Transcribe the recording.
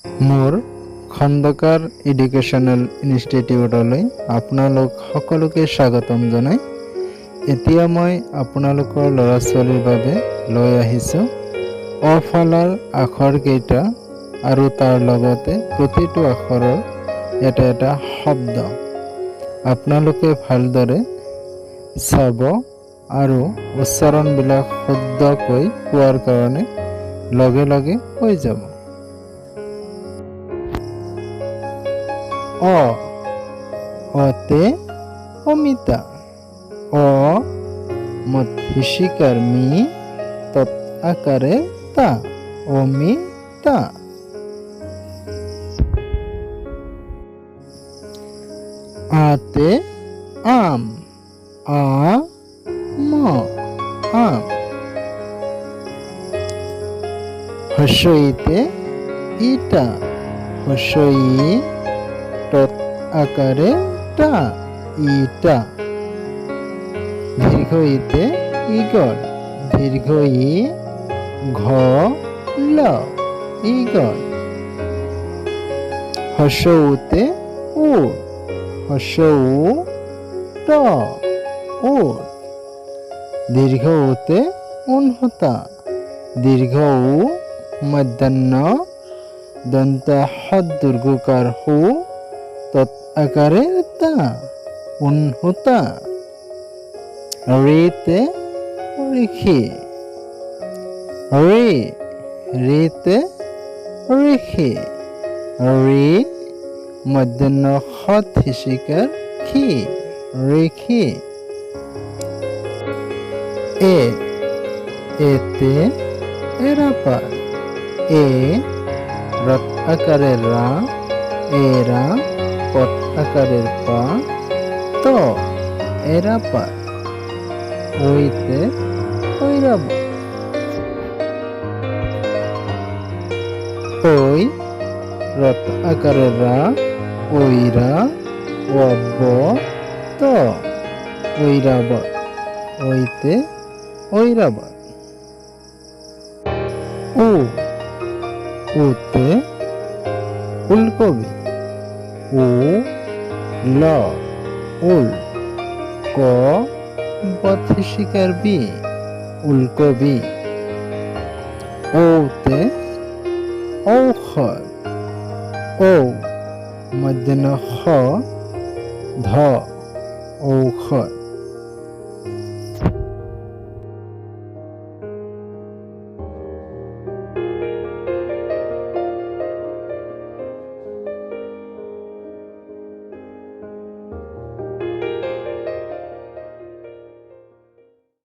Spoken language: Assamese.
মোৰ খন্দকাৰ এডুকেশ্যনেল ইনষ্টিটিউটলৈ আপোনালোক সকলোকে স্বাগতম জনাই এতিয়া মই আপোনালোকৰ ল'ৰা ছোৱালীৰ বাবে লৈ আহিছোঁ অফালাৰ আখৰকেইটা আৰু তাৰ লগতে প্ৰতিটো আখৰৰ এটা এটা শব্দ আপোনালোকে ভালদৰে চাব আৰু উচ্চাৰণবিলাক শুদ্ধকৈ কোৱাৰ কাৰণে লগে লগে হৈ যাব। অতে অমিতা, অ মধ্যিশিকার মি, তৎ আকারে তা, অমিতা। আতে আম, আম। হস্যইতে ইটা, হস্যই তৎ আকারে টা, ইটা। দীর্ঘইতে ইগল, দীর্ঘই ঘ ল, ইগল। হস্যউতে উট, হস্যউ ট, উট। দীর্ঘ উতে উনহতা, দীর্ঘ উ মধ্যাহ্ন দন্ত হদ্দুর্গকার হু তৎ আকারে তা, উনহুতা। রেতে ঋষি, রেতে ঋষি। রে মধ্যাহ্ন হত হিসিকার খি, ঋষি। এতে এরাপার, এ রত আকারের রা, এরা পট আকারের পা, ত এরাপার। ওইতে ঐরাব, ওই রত আকারের রা, ওইরা অব্ব ত ঐরাব, ওইতে ঐরাব। উতে উলকবি, উ ল উল, ক বৎসিকার বি, উলকবি। ওতে ঔষধ, ও মধ্যাহ্ন হ ধ, ঔষধ।